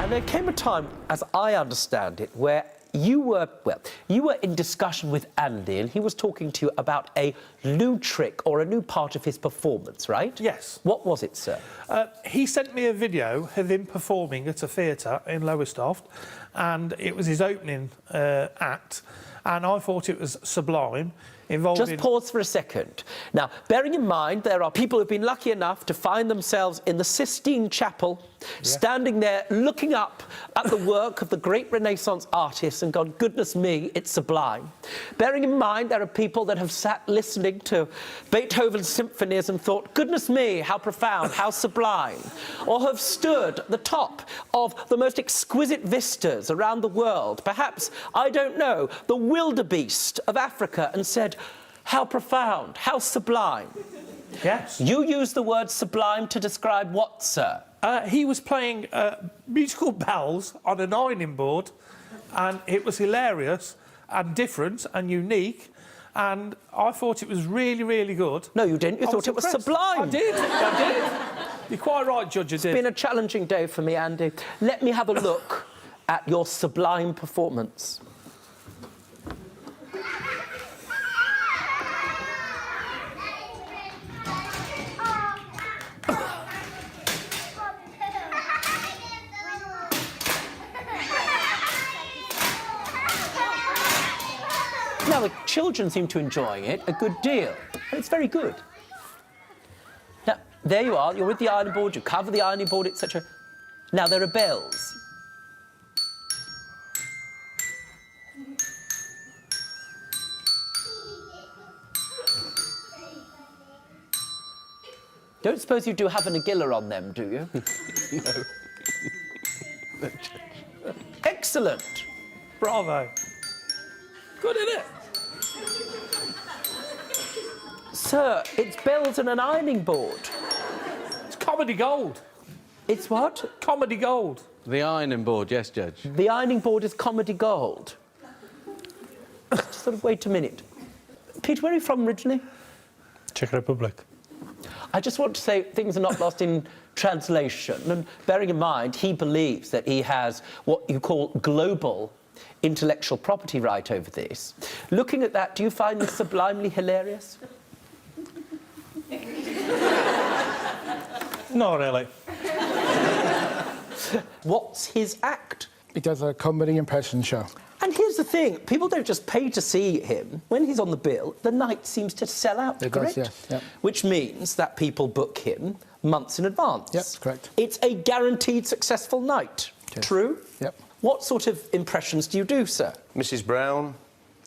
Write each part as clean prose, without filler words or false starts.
And there came a time, as I understand it, where you were in discussion with Andy, and he was talking to you about a new trick or a new part of his performance, right? Yes. What was it, sir? He sent me a video of him performing at a theatre in Lowestoft, and it was his opening act, and I thought it was sublime. Just pause for a second. Now, bearing in mind there are people who've been lucky enough to find themselves in the Sistine Chapel, standing there looking up at the work of the great Renaissance artists and gone, goodness me, it's sublime. Bearing in mind there are people that have sat listening to Beethoven's symphonies and thought, goodness me, how profound, how sublime. Or have stood at the top of the most exquisite vistas around the world, perhaps, I don't know, the wildebeest of Africa, and said, how profound, how sublime. Yes. You use the word sublime to describe what, sir? He was playing musical bells on an ironing board, and it was hilarious and different and unique, and I thought it was really, really good. No, you didn't. You thought it was sublime. I did. You're quite right, Judge, I did. It's been a challenging day for me, Andy. Let me have a look at your sublime performance. Now, the children seem to enjoy it a good deal, and it's very good. Now, there you are, you're with the ironing board, you cover the ironing board, etc. Now, there are bells. Don't suppose you do have an Nagilla on them, do you? No. Excellent. Bravo. Good, isn't it? Sir, it's bells and an ironing board. It's comedy gold. It's what? Comedy gold. The ironing board, yes, Judge. The ironing board is comedy gold. Just sort of wait a minute. Peter, where are you from originally? Czech Republic. I just want to say things are not lost in translation. And bearing in mind, he believes that he has what you call global intellectual property right over this. Looking at that, do you find this sublimely hilarious? Not really. What's his act? He does a comedy impression show. And here's the thing, people don't just pay to see him. When he's on the bill, the night seems to sell out, correct? Does, yes. Yep. Which means that people book him months in advance. Yep, correct. It's a guaranteed successful night. Yes. True? Yep. What sort of impressions do you do, sir? Mrs. Brown,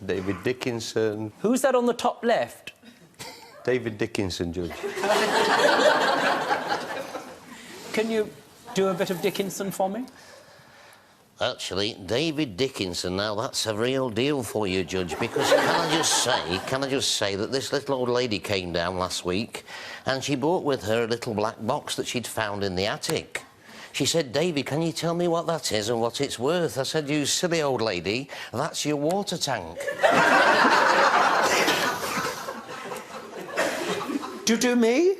David Dickinson. Who's that on the top left? David Dickinson, Judge. Can you do a bit of Dickinson for me? Actually, David Dickinson, now that's a real deal for you, Judge, because can I just say that this little old lady came down last week and she brought with her a little black box that she'd found in the attic. She said, David, can you tell me what that is and what it's worth? I said, you silly old lady, that's your water tank. Do me?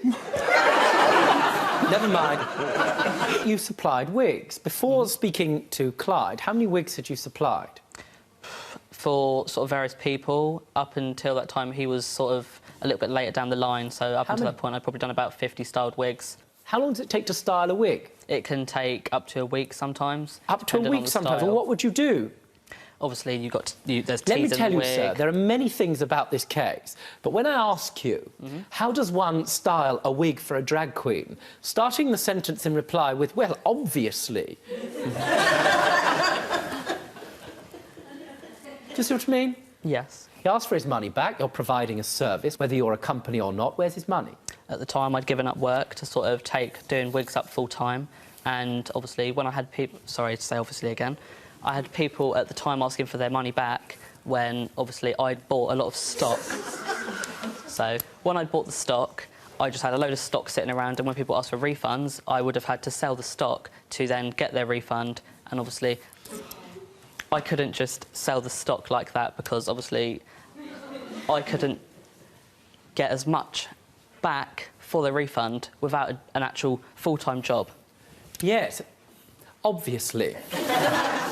Never mind. You supplied wigs. Before speaking to Clyde, how many wigs had you supplied? For sort of various people, up until that time he was sort of a little bit later down the line, so up until that point I'd probably done about 50 styled wigs. How long does it take to style a wig? It can take up to a week sometimes. Up to a week sometimes? And what would you do? Obviously, there's teas Let me tell in the you, sir, there are many things about this case, but when I ask you, how does one style a wig for a drag queen, starting the sentence in reply with, well, obviously. Do you see what I mean? Yes. He asked for his money back, you're providing a service, whether you're a company or not. Where's his money? At the time, I'd given up work to sort of doing wigs up full-time, and obviously, when I had people... Sorry to say obviously again. I had people at the time asking for their money back when, obviously, I'd bought a lot of stock. So, when I'd bought the stock, I just had a load of stock sitting around, and when people asked for refunds, I would have had to sell the stock to then get their refund, and obviously, I couldn't just sell the stock like that because, obviously, I couldn't get as much back for the refund without an actual full-time job. Yes. Obviously.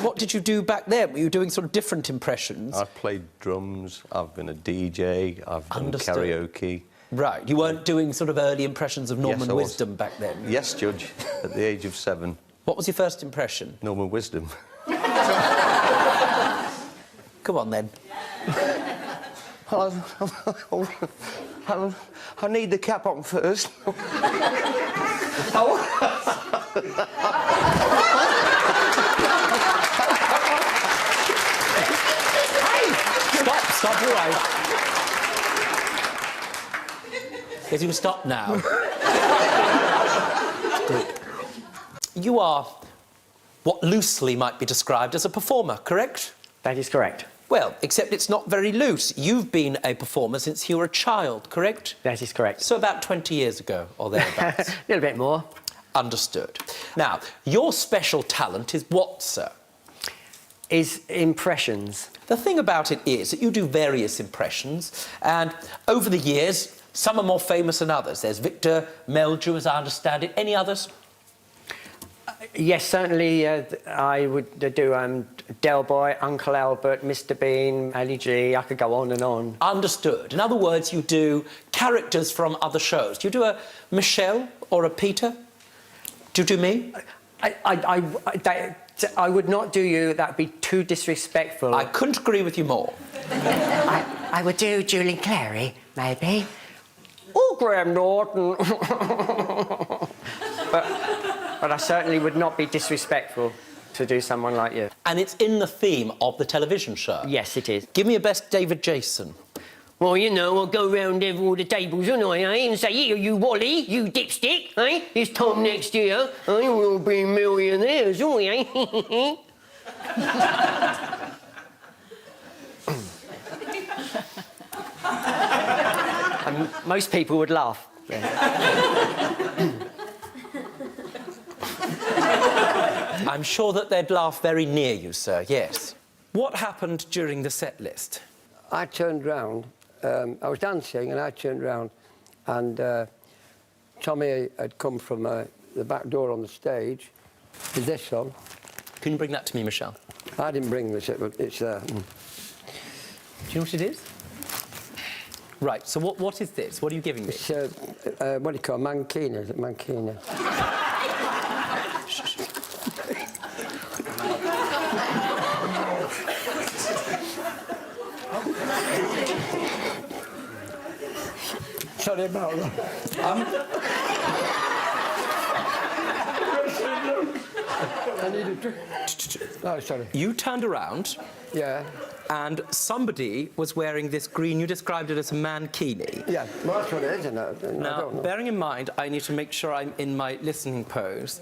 What did you do back then? Were you doing sort of different impressions? I've played drums, I've been a DJ, I've done Understood. karaoke. Right, you weren't doing sort of early impressions of Norman Yes, I was. Wisdom back then? Yes, Judge, at the age of 7. What was your first impression? Norman Wisdom. Come on, then. I need the cap on first. Stop, all right. Yes, you can stop now. You are what loosely might be described as a performer, correct? That is correct. Well, except it's not very loose. You've been a performer since you were a child, correct? That is correct. So about 20 years ago, or thereabouts. A little bit more. Understood. Now, your special talent is what, sir? Is impressions. The thing about it is that you do various impressions, and over the years, some are more famous than others. There's Victor Meldrew, as I understand it. Any others? Yes, certainly I would do Del Boy, Uncle Albert, Mr Bean, Ali G. I could go on and on. Understood. In other words, you do characters from other shows. Do you do a Michelle or a Peter? Do you do me? I would not do you. That'd be too disrespectful. I couldn't agree with you more. I would do Julie Clary, maybe. Or Graham Norton. But I certainly would not be disrespectful to do someone like you. And it's in the theme of the television show. Yes, it is. Give me a best David Jason. Well, you know, I'll go round all the tables, won't I, eh? And say, here, you Wally, you dipstick, eh? Here's Tom next year. I will be millionaires, won't we, eh? And most people would laugh. I'm sure that they'd laugh very near you, sir, yes. What happened during the set list? I turned round, I was dancing and I turned round and Tommy had come from the back door on the stage with this on. Can you bring that to me, Michelle? I didn't bring this, it's there. Do you know what it is? Right, so what is this? What are you giving me? It's, what do you call it? Mankini, is it mankini? Sorry about that. I need a drink. Oh, sorry. You turned around Yeah. and somebody was wearing this green, you described it as a mankini. Yeah, well, that's what it is, isn't it? I Now, don't know. bearing in mind, I need to make sure I'm in my listening pose.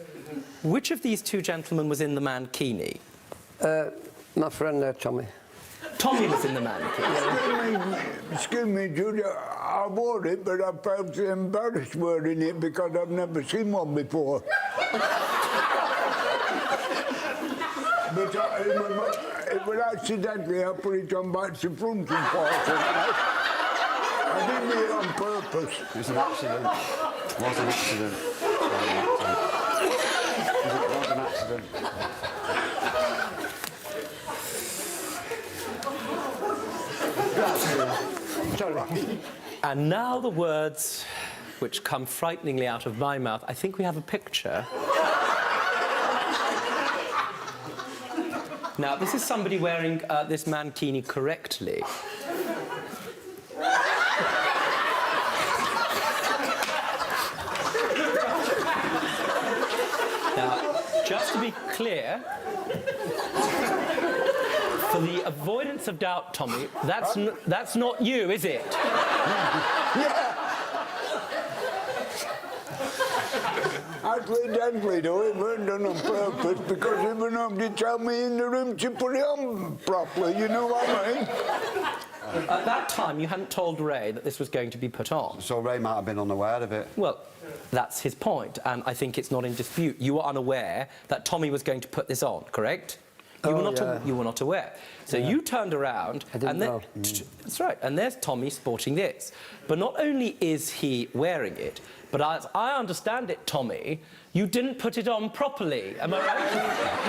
Which of these two gentlemen was in the mankini? My friend there, Tommy. Tommy was in the mankini. Excuse me, Judy, I wore it, but I felt embarrassed wearing it because I've never seen one before. But it was accidentally, I put it on back to front and forth. I didn't do it on purpose. It was an accident. It was an accident. It was an accident. And now the words which come frighteningly out of my mouth. I think we have a picture. Now, this is somebody wearing this mankini correctly. Now, just to be clear, for the avoidance of doubt, Tommy, that's not you, is it? Accidentally, though, it weren't done on purpose because there was nobody tell me in the room to put it on properly, you know what I mean? At that time, you hadn't told Ray that this was going to be put on. So Ray might have been unaware of it. Well, that's his point, and I think it's not in dispute. You were unaware that Tommy was going to put this on, correct? You were not aware. So you turned around, I didn't know. That's right. And there's Tommy sporting this. But not only is he wearing it, but as I understand it, Tommy, You didn't put it on properly, am I right?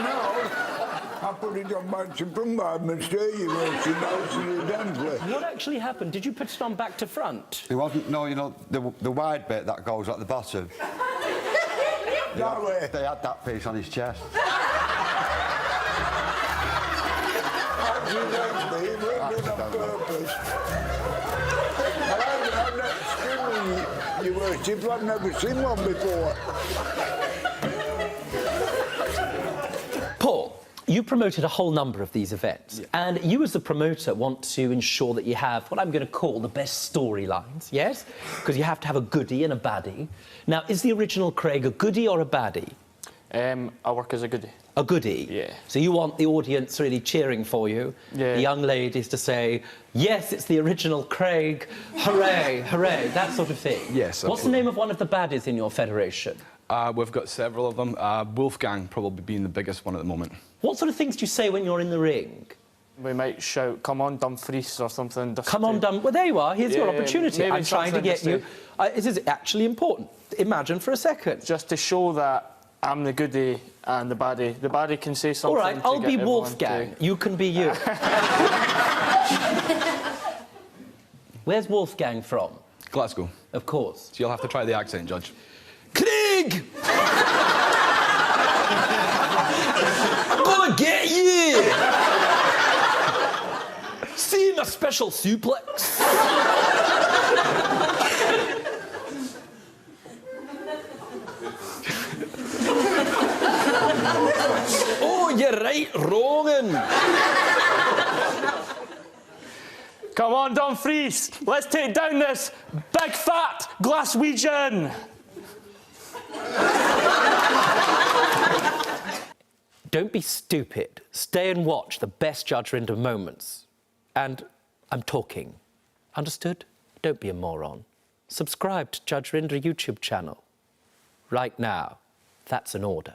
No, I put it on back to front by mistake, you know, accidentally. What actually happened? Did you put it on back to front? It wasn't, no, you know, the wide bit that goes at the bottom. That way. They had that piece on his chest. Accidentally, it wasn't on purpose. I've never seen one, you worship, I've never seen one before. Paul, you promoted a whole number of these events, and you as the promoter want to ensure that you have what I'm going to call the best storylines, yes? Because you have to have a goodie and a baddie. Now, is the original Craig a goodie or a baddie? I work as a goodie. A goodie? Yeah. So you want the audience really cheering for you, Yeah. the young ladies to say, yes, it's the original Craig, hooray, hooray, that sort of thing. Yes, What's the name of one of the baddies in your federation? We've got several of them. Wolfgang probably being the biggest one at the moment. What sort of things do you say when you're in the ring? We might shout, come on, Dumfries, or something. Just Come on, Well, there you are. Here's your Yeah, opportunity. maybe I'm trying to something get just you... to- this is actually important. Imagine for a second. Just to show that I'm the goodie and the baddie. The baddie can say something. All right, to I'll get be everyone Wolfgang. to- You can be you. Where's Wolfgang from? Glasgow. Of course. So you'll have to try the accent, Judge. Craig! I'm gonna get you! See my special suplex? Oh, you're right, wrongin'. Come on, Dumfries, let's take down this big fat Glaswegian. Don't be stupid. Stay and watch the best Judge Rinder moments. And I'm talking. Understood? Don't be a moron. Subscribe to Judge Rinder YouTube channel. Right now. That's an order.